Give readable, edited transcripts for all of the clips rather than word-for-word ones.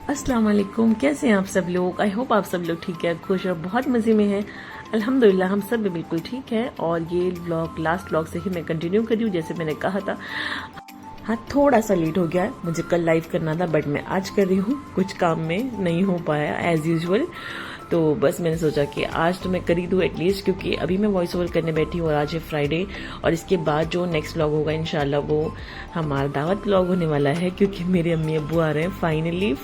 अस्सलाम वालेकुम। कैसे हैं आप सब लोग? आई होप आप सब लोग ठीक है, खुश और बहुत मज़े में हैं। अल्हम्दुलिल्लाह हम सब भी बिल्कुल ठीक है। और ये व्लॉग लास्ट व्लॉग से ही मैं कंटिन्यू कर रही हूँ, जैसे मैंने कहा था। हाँ, थोड़ा सा लेट हो गया है, मुझे कल लाइव करना था बट मैं आज कर रही हूँ, कुछ काम में नहीं हो पाया एज यूजुअल। तो बस मैंने सोचा कि आज तो मैं कर ही दूँ एटलीस्ट, क्योंकि अभी मैं वॉइस ओवर करने बैठी हूँ और आज है फ्राइडे। और इसके बाद जो नेक्स्ट व्लॉग होगा इंशाल्लाह वो हमारा दावत व्लॉग होने वाला है, क्योंकि मेरे अम्मी अब्बू आ रहे हैं फाइनली।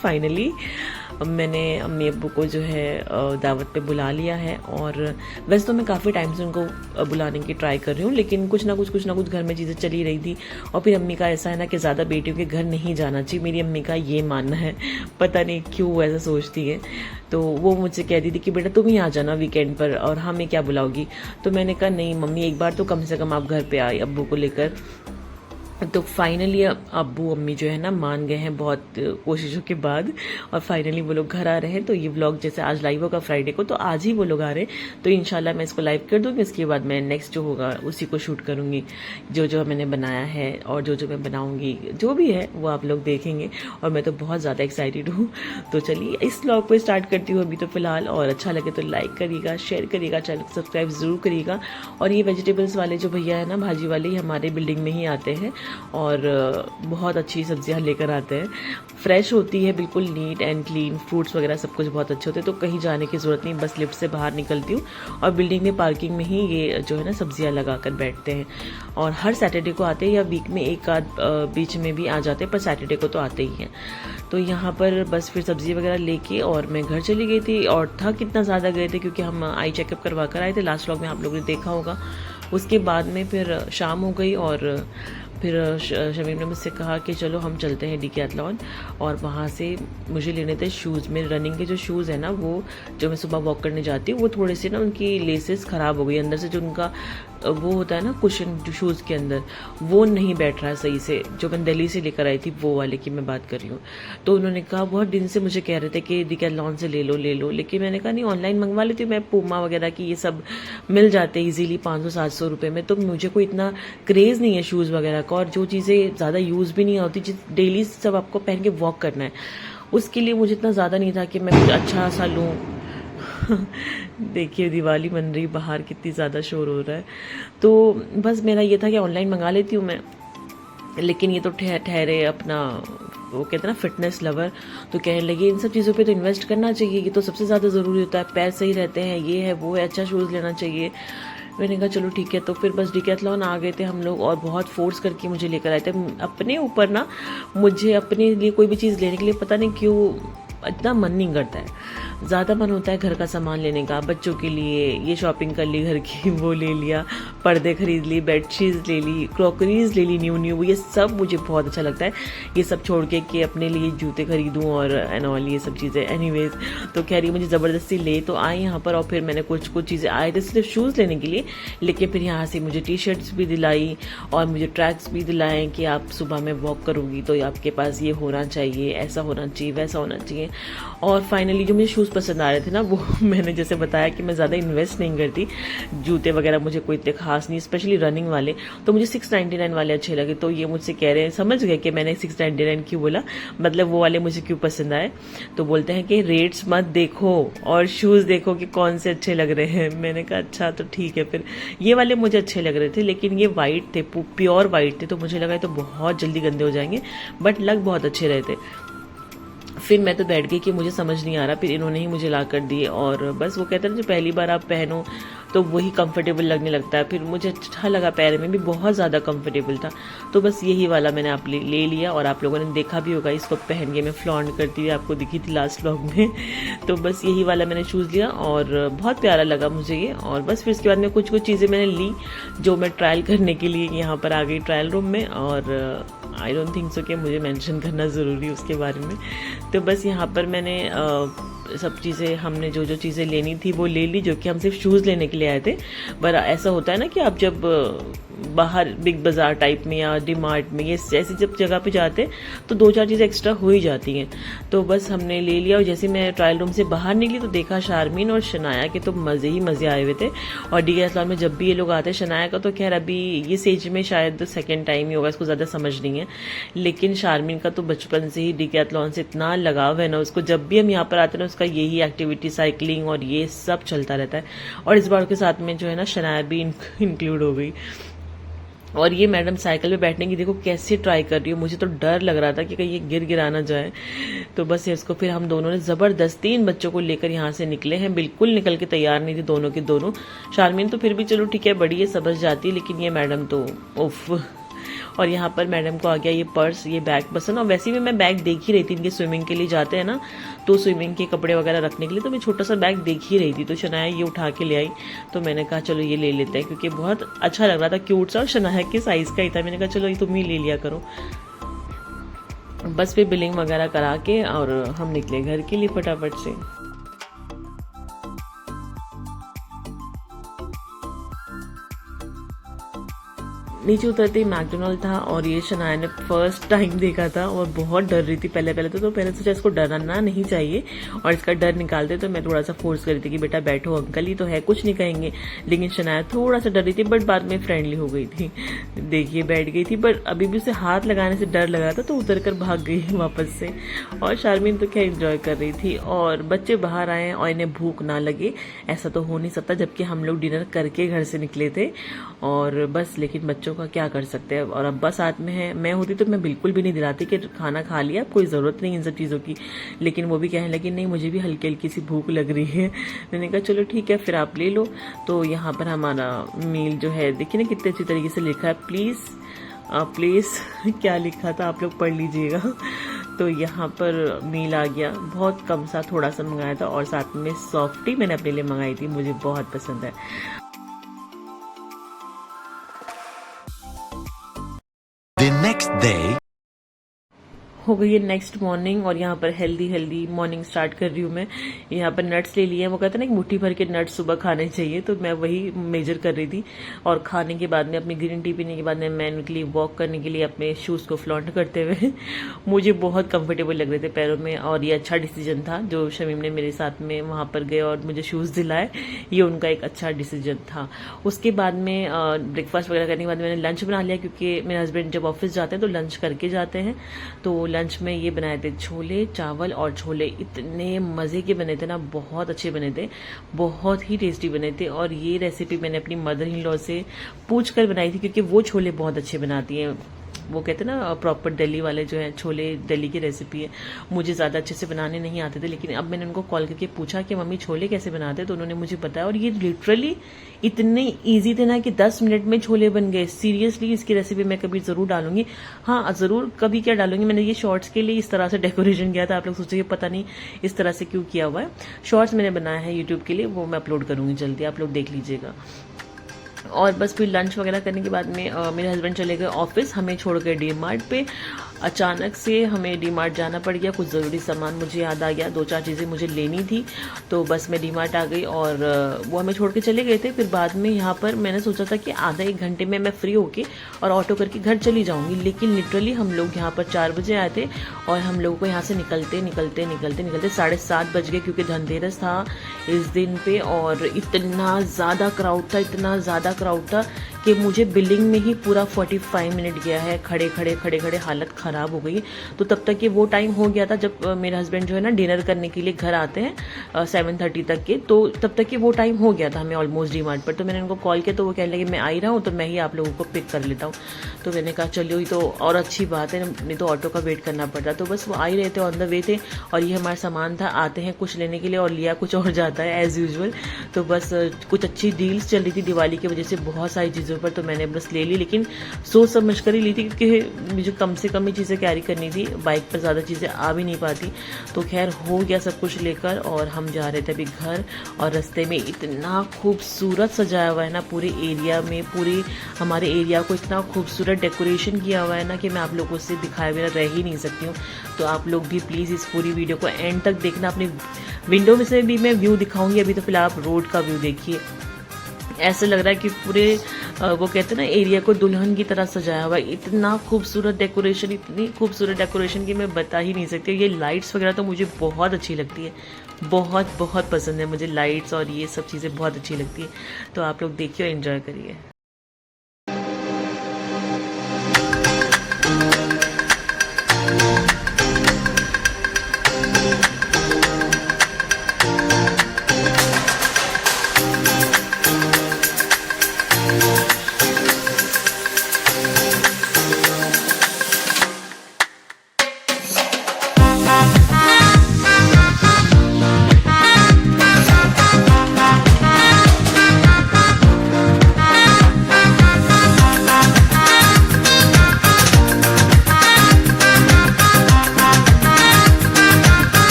मैंने अम्मी अब्बू को जो है दावत पे बुला लिया है। और वैसे तो मैं काफ़ी टाइम से उनको बुलाने की ट्राई कर रही हूँ, लेकिन कुछ ना कुछ घर में चीज़ें चली रही थी। और फिर अम्मी का ऐसा है ना कि ज़्यादा बेटियों के घर नहीं जाना चाहिए, मेरी अम्मी का ये मानना है, पता नहीं क्यों ऐसा सोचती है। तो वो मुझसे कह रही थी कि बेटा तुम ही आ जाना वीकेंड पर और हमें क्या बुलाओगी। तो मैंने कहा नहीं मम्मी, एक बार तो कम से कम आप घर पे आए अब्बू को लेकर। तो फाइनली अब्बू अम्मी जो है ना मान गए हैं बहुत कोशिशों के बाद, और फाइनली वो लोग घर आ रहे हैं। तो ये व्लॉग जैसे आज लाइव होगा फ्राइडे को, तो आज ही वो लोग आ रहे हैं। तो इंशाल्लाह मैं इसको लाइव कर दूंगी, इसके बाद मैं नेक्स्ट जो होगा उसी को शूट करूंगी, जो जो मैंने बनाया है और जो जो मैं बनाऊंगी, जो भी है वो आप लोग देखेंगे। और मैं तो बहुत ज़्यादा एक्साइटेड हूँ। तो चलिए इस व्लॉग को स्टार्ट करती हूँ अभी तो फिलहाल। और अच्छा लगे तो लाइक करिएगा, शेयर करिएगा, चैनल को सब्सक्राइब जरूर करिएगा। और ये वेजिटेबल्स वाले जो भैया है ना, भाजी वाले, ही हमारे बिल्डिंग में ही आते हैं और बहुत अच्छी सब्जियां लेकर आते हैं। फ्रेश होती है, बिल्कुल नीट एंड क्लीन, फ्रूट्स वगैरह सब कुछ बहुत अच्छे होते हैं। तो कहीं जाने की ज़रूरत नहीं, बस लिफ्ट से बाहर निकलती हूँ और बिल्डिंग में पार्किंग में ही ये जो है ना सब्जियां लगा कर बैठते हैं। और हर सैटरडे को आते हैं, या वीक में एक आध बीच में भी आ जाते हैं, पर सैटरडे को तो आते ही हैं। तो यहाँ पर बस फिर सब्जी वगैरह लेके और मैं घर चली गई थी। और था कितना ज़्यादा गए थे, क्योंकि हम आई चेकअप करवा कर आए थे, लास्ट व्लॉग में आप लोगों ने देखा होगा। उसके बाद में फिर शाम हो गई और फिर शमीम ने मुझसे कहा कि चलो हम चलते हैं डीकैथलॉन। और वहाँ से मुझे लेने थे शूज़। मेरे रनिंग के जो शूज़ है ना, वो जो मैं सुबह वॉक करने जाती हूँ, वो थोड़े से ना उनकी लेसेस ख़राब हो गई, अंदर से जो उनका वो होता है ना कुशन शूज़ के अंदर, वो नहीं बैठ रहा है सही से। जो मैं दिल्ली से लेकर आई थी वो वाले की मैं बात कर रही हूँ। तो उन्होंने कहा, बहुत दिन से मुझे कह रहे थे कि डीकैथलॉन से ले लो, लेकिन मैंने कहा नहीं, ऑनलाइन मंगवा लेती हूँ मैं, पूमा वगैरह की ये सब मिल जाते हैं ईजिली 500-700 रुपये में। तो मुझे कोई इतना क्रेज़ नहीं है शूज़ वगैरह का, और जो चीज़ें ज़्यादा यूज़ भी नहीं होती, जिस डेली सब आपको पहन के वॉक करना है, उसके लिए मुझे इतना ज़्यादा नहीं था कि मैं कुछ अच्छा सा लूँ। देखिए दिवाली बन रही, बाहर कितनी ज़्यादा शोर हो रहा है। तो बस मेरा ये था कि ऑनलाइन मंगा लेती हूँ मैं, लेकिन ये तो ठहरे अपना, वो कहते हैं ना फिटनेस लवर, तो कहने लगे इन सब चीज़ों पे तो इन्वेस्ट करना चाहिए, ये तो सबसे ज़्यादा ज़रूरी होता है, पैर सही रहते हैं, ये है वो है, अच्छा शूज़ लेना चाहिए। मैंने कहा चलो ठीक है। तो फिर बस डीकैथलॉन आ गए थे हम लोग, और बहुत फोर्स करके मुझे लेकर आए थे अपने ऊपर ना। मुझे अपने लिए कोई भी चीज़ लेने के लिए पता नहीं क्यों इतना मन नहीं करता है, ज़्यादा मन होता है घर का सामान लेने का, बच्चों के लिए ये शॉपिंग कर ली घर की, वो ले लिया, पर्दे खरीद ली, बेडशीट्स ले ली, क्रॉकरीज ले ली न्यू, ये सब मुझे बहुत अच्छा लगता है। ये सब छोड़ के कि अपने लिए जूते खरीदूँ और एंड ऑल ये सब चीज़ें। एनीवेज, तो कह रही मुझे ज़बरदस्ती ले तो आए यहाँ पर। और फिर मैंने कुछ चीज़ें आए थे सिर्फ शूज़ लेने के लिए, लेकिन फिर यहाँ से मुझे टी शर्ट्स भी दिलाई और मुझे ट्रैक्स भी दिलाएं कि आप सुबह में वॉक करोगी तो आपके पास ये होना चाहिए, ऐसा होना चाहिए, वैसा होना चाहिए। और फाइनली जो मुझे शूज़ पसंद आ रहे थे ना, वो मैंने जैसे बताया कि मैं ज़्यादा इन्वेस्ट नहीं करती, जूते वगैरह मुझे कोई इतने खास नहीं, स्पेशली रनिंग वाले। तो मुझे 699 वाले अच्छे लगे। तो ये मुझसे कह रहे हैं, समझ गए कि मैंने 699 क्यों बोला, मतलब वो वाले मुझे क्यों पसंद आए। तो बोलते हैं कि रेट्स मत देखो और शूज़ देखो कि कौन से अच्छे लग रहे हैं। मैंने कहा अच्छा तो ठीक है। फिर ये वाले मुझे अच्छे लग रहे थे, लेकिन ये वाइट थे, प्योर वाइट थे, तो मुझे लगा तो बहुत जल्दी गंदे हो जाएंगे, बट लग बहुत अच्छे रहे थे। फिर मैं तो बैठ गई कि मुझे समझ नहीं आ रहा, फिर इन्होंने ही मुझे ला कर दिए। और बस वो कहते हैं जो पहली बार आप पहनो तो वही कंफर्टेबल लगने लगता है। फिर मुझे अच्छा लगा, पैर में भी बहुत ज़्यादा कंफर्टेबल था। तो बस यही वाला मैंने आप ले लिया, और आप लोगों ने देखा भी होगा इसको पहन के मैं फ्लॉन्ट करती हुई आपको दिखी थी लास्ट व्लॉग में। तो बस यही वाला मैंने शूज़ लिया और बहुत प्यारा लगा मुझे ये। और बस फिर इसके बाद में कुछ चीज़ें मैंने ली जो मैं ट्रायल करने के लिए यहाँ पर आ गई ट्रायल रूम में। और आई डोंट थिंक सो कि मुझे मेंशन करना ज़रूरी उसके बारे में। तो बस यहाँ पर मैंने सब चीज़ें, हमने जो चीज़ें लेनी थी वो ले ली, जो कि हम सिर्फ शूज़ लेने के लिए आए थे। पर ऐसा होता है ना कि आप जब बाहर बिग बाज़ार टाइप में या डी मार्ट में, ये ऐसी जब जगह पे जाते हैं तो 2-4 चीज़ें एक्स्ट्रा हो ही जाती हैं। तो बस हमने ले लिया और जैसे मैं ट्रायल रूम से बाहर निकली तो देखा शारमीन और शनाया के तो मज़े ही मज़े आए हुए थे। और डीकेथलॉन में जब भी ये लोग आते हैं, शनाया का तो खैर अभी ये एज में शायद सेकेंड टाइम ही होगा, इसको ज़्यादा समझ नहीं है, लेकिन शारमीन का तो बचपन से ही डीकेथलॉन से इतना लगाव है ना उसको, जब भी हम यहाँ पर आते हैं ना उसका यही एक्टिविटी साइकिलिंग और ये सब चलता रहता है। और इस बार के साथ में जो है ना शनाया भी इंक्लूड हो गई। और ये मैडम साइकिल पे बैठने की देखो कैसे ट्राई कर रही हो, मुझे तो डर लग रहा था कि कहीं ये गिरा ना जाए। तो बस इसको फिर हम दोनों ने जबरदस्ती इन बच्चों को लेकर यहाँ से निकले हैं, बिल्कुल निकल के तैयार नहीं थी दोनों की दोनों। शारमीन तो फिर भी चलो ठीक है बड़ी है समझ जाती, लेकिन ये मैडम तो उफ। और यहाँ पर मैडम को आ गया ये पर्स, ये बैग पसंद। और वैसे भी मैं बैग देख ही रही थी, इनके स्विमिंग के लिए जाते हैं ना तो स्विमिंग के कपड़े वगैरह रखने के लिए, तो मैं छोटा सा बैग देख ही रही थी। तो शनाया ये उठा के ले आई, तो मैंने कहा चलो ये ले लेते हैं, क्योंकि बहुत अच्छा लग रहा था, क्यूट सा, और शनाया के साइज का ही था। मैंने कहा चलो ये तुम ही ले लिया करो। बस फिर बिलिंग वगैरह करा के और हम निकले घर के लिए फटाफट से। नीचे उतरते ही मैकडोनल्ड था और ये शनाया ने फर्स्ट टाइम देखा था और बहुत डर रही थी पहले तो पहले सोचा इसको डराना नहीं चाहिए और इसका डर निकालते, तो मैं थोड़ा सा फोर्स कर रही थी कि बेटा बैठो, अंकल ही तो है कुछ नहीं कहेंगे। लेकिन शनाया थोड़ा सा डर रही थी, बट बाद में फ्रेंडली हो गई थी। देखिए बैठ गई थी, बट अभी भी उसे हाथ लगाने से डर लग रहा था, तो उतर कर भाग गई वापस से। और शारमीन तो क्या एंजॉय कर रही थी। और बच्चे बाहर आए और इन्हें भूख ना लगे ऐसा तो हो नहीं सकता, जबकि हम लोग डिनर करके घर से निकले थे। और बस लेकिन बच्चों का क्या कर सकते हैं। और अब्बा साथ में है, मैं होती तो मैं बिल्कुल भी नहीं दिलाती कि खाना खा लिया, कोई ज़रूरत नहीं इन सब चीज़ों की। लेकिन वो भी कहने लगी नहीं मुझे भी हल्की हल्की सी भूख लग रही है। मैंने कहा चलो ठीक है फिर आप ले लो। तो यहाँ पर हमारा मील जो है देखिए ना कितने अच्छी तरीके से लिखा है, प्लीज़ क्या लिखा था आप लोग पढ़ लीजिएगा। तो यहाँ पर मील आ गया, बहुत कम सा थोड़ा सा मंगाया था, और साथ में सॉफ्टी मैंने अपने लिए मंगाई थी, मुझे बहुत पसंद है। The next day. हो गई है नेक्स्ट मॉर्निंग और यहाँ पर हेल्दी मॉर्निंग स्टार्ट कर रही हूँ मैं। यहाँ पर नट्स ले लिए, वो कहते हैं ना कि मुट्ठी भर के नट्स सुबह खाने चाहिए, तो मैं वही मेजर कर रही थी। और खाने के बाद में अपनी ग्रीन टी पीने के बाद में मैं निकली वॉक करने के लिए अपने शूज़ को फ्लॉन्ट करते हुए। मुझे बहुत कंफर्टेबल लग रहे थे पैरों में, और ये अच्छा डिसीजन था जो शमीम ने मेरे साथ में वहाँ पर गए और मुझे शूज़ दिलाए, ये उनका एक अच्छा डिसीजन था। उसके बाद में ब्रेकफास्ट वगैरह करने के बाद मैंने लंच बना लिया, क्योंकि मेरे हस्बैंड जब ऑफिस जाते हैं तो लंच करके जाते हैं। तो लंच में ये बनाए थे छोले चावल, और छोले इतने मज़े के बने थे ना, बहुत अच्छे बने थे, बहुत ही टेस्टी बने थे। और ये रेसिपी मैंने अपनी मदर इन लॉ से पूछ कर बनाई थी, क्योंकि वो छोले बहुत अच्छे बनाती हैं। वो कहते हैं ना प्रॉपर दिल्ली वाले जो है छोले, दिल्ली की रेसिपी है। मुझे ज़्यादा अच्छे से बनाने नहीं आते थे, लेकिन अब मैंने उनको कॉल करके पूछा कि मम्मी छोले कैसे बनाते हैं, तो उन्होंने मुझे बताया। और ये लिटरली इतने ईजी थे ना कि 10 मिनट में छोले बन गए। सीरियसली इसकी रेसिपी मैं कभी ज़रूर डालूंगी। हाँ ज़रूर कभी क्या डालूंगी, मैंने ये शॉर्ट्स के लिए इस तरह से डेकोरेशन किया था। आप लोग सोचेंगे पता नहीं इस तरह से क्यों किया हुआ है। शॉर्ट्स मैंने बनाया है यूट्यूब के लिए, वो मैं अपलोड करूंगी जल्दी, आप लोग देख लीजिएगा। और बस फिर लंच वगैरह करने के बाद में मेरे हस्बैंड चले गए ऑफिस, हमें छोड़ गए डी मार्ट पे। अचानक से हमें डी मार्ट जाना पड़ गया, कुछ ज़रूरी सामान मुझे याद आ गया, 2-4 चीज़ें मुझे लेनी थी। तो बस मैं डी मार्ट आ गई और वो हमें छोड़ के चले गए थे। फिर बाद में यहाँ पर मैंने सोचा था कि आधा 1 घंटे में मैं फ्री होके और ऑटो करके घर चली जाऊँगी, लेकिन लिटरली हम लोग यहाँ पर 4 बजे आए थे और हम लोगों को यहाँ से निकलते 7:30 बज गए, क्योंकि धनतेरस था इस दिन पे। और इतना ज़्यादा क्राउड था कि मुझे बिलिंग में ही पूरा 45 मिनट गया है, खड़े खड़े हालत ख़राब हो गई। तो तब तक ये वो टाइम हो गया था जब मेरे हस्बैंड जो है ना डिनर करने के लिए घर आते हैं 7:30 तक के, तो तब तक ये वो टाइम हो गया था हमें ऑलमोस्ट डी मार्ट पर। तो मैंने उनको कॉल किया, तो वो कहने लगे मैं आई रहा हूँ, तो मैं ही आप लोगों को पिक कर लेता हूँ। तो मैंने कहा चलिए तो और अच्छी बात है, नहीं तो ऑटो का वेट करना पड़ता। तो बस वो आ ही रहे थे, ऑन द वे थे, और ये हमारा सामान था, आते हैं कुछ लेने के लिए और लिया कुछ और जाता है एज़ यूजुअल। तो बस कुछ अच्छी डील्स चल रही थी दिवाली की वजह से बहुत सारी चीज़ों पर, तो मैंने बस ले ली, लेकिन सोच समझ कर ही ली थी, क्योंकि मुझे कम से कम ही चीज़ें कैरी करनी थी, बाइक पर ज़्यादा चीज़ें आ भी नहीं पाती। तो खैर हो गया सब कुछ लेकर, और हम जा रहे थे अभी घर। और रास्ते में इतना खूबसूरत सजाया हुआ है ना पूरे एरिया में, पूरे हमारे एरिया को इतना खूबसूरत डेकोरेशन किया हुआ है ना कि मैं आप लोगों से दिखाए बिना रह ही नहीं सकती हूँ। तो आप लोग भी प्लीज़ इस पूरी वीडियो को एंड तक देखना। अपनी विंडो में से भी मैं व्यू दिखाऊंगी, अभी तो फिलहाल आप रोड का व्यू देखिए। ऐसे लग रहा है कि पूरे वो कहते हैं ना एरिया को दुल्हन की तरह सजाया हुआ है। इतना खूबसूरत डेकोरेशन, इतनी खूबसूरत डेकोरेशन कि मैं बता ही नहीं सकती। ये लाइट्स वगैरह तो मुझे बहुत अच्छी लगती है, बहुत बहुत पसंद है मुझे लाइट्स, और ये सब चीज़ें बहुत अच्छी लगती है। तो आप लोग देखिए और एंजॉय करिए।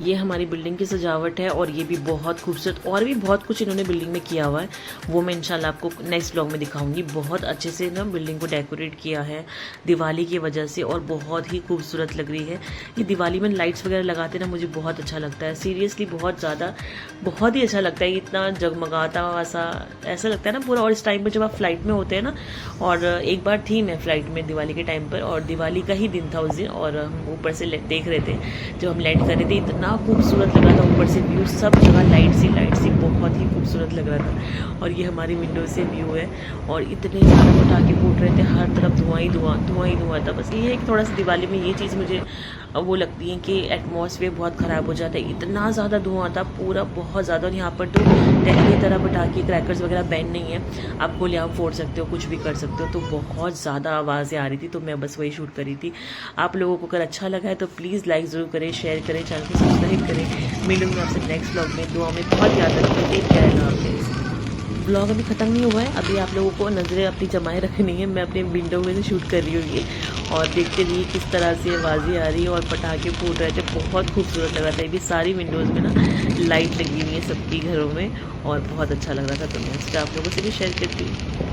ये हमारी बिल्डिंग की सजावट है और ये भी बहुत खूबसूरत, और भी बहुत कुछ इन्होंने बिल्डिंग में किया हुआ है, वो मैं इंशाल्लाह आपको नेक्स्ट ब्लॉग में दिखाऊंगी। बहुत अच्छे से ना बिल्डिंग को डेकोरेट किया है दिवाली की वजह से, और बहुत ही खूबसूरत लग रही है। ये दिवाली में लाइट्स वगैरह लगाते ना मुझे बहुत अच्छा लगता है, सीरियसली बहुत ज़्यादा, बहुत ही अच्छा लगता है। इतना जगमगाता हुआ ऐसा लगता है ना पूरा। और इस टाइम पर जब आप फ्लाइट में होते हैं ना, और एक बार थी मैं फ्लाइट में दिवाली के टाइम पर, और दिवाली का ही दिन था उस दिन, और हम ऊपर से देख रहे थे जब हम लैंड कर रहे थे, इतना खूबसूरत लग रहा था ऊपर से व्यू, सब जगह लाइट सी बहुत ही खूबसूरत लग रहा था। और ये हमारी विंडो से व्यू है, और इतने ज़्यादा पटाखे फूट रहे थे, हर तरफ धुआं ही धुआं था। बस ये है कि थोड़ा सा दिवाली में ये चीज़ मुझे वो लगती है कि एटमॉस्फेयर बहुत ख़राब हो जाता है, इतना ज़्यादा धुआं था पूरा, बहुत ज़्यादा। और यहाँ पर तो दिल्ली की तरह पटाखे क्रैकर्स वगैरह बैन नहीं है, आप गोलियाँ फोड़ सकते हो, कुछ भी कर सकते हो। तो बहुत ज़्यादा आवाज़ें आ रही थी, तो मैं बस वही शूट करी थी। आप लोगों को अगर अच्छा लगा है तो प्लीज़ लाइक ज़रूर करें, शेयर करें, चैनल को सब्सक्राइब करें। मिलूंगी आपसे नेक्स्ट ब्लॉग में, दुआ में बहुत याद रखें। टेक केयर, अल्लाह हाफिज़। ब्लॉग अभी ख़त्म नहीं हुआ है, अभी आप लोगों को नज़रें अपनी जमाए रखनी है। मैं अपने विंडो में से शूट कर रही हूँ ये, और देखते रहिए किस तरह से आवाज़ें आ रही है और पटाखे फूट रहे थे, बहुत खूबसूरत लग रहा था। ये भी सारी विंडोज़ में ना लाइट लगी हुई है सबकी घरों में, और बहुत अच्छा लग रहा था। तो मैं इसका आप लोगों से भी शेयर करती हूँ।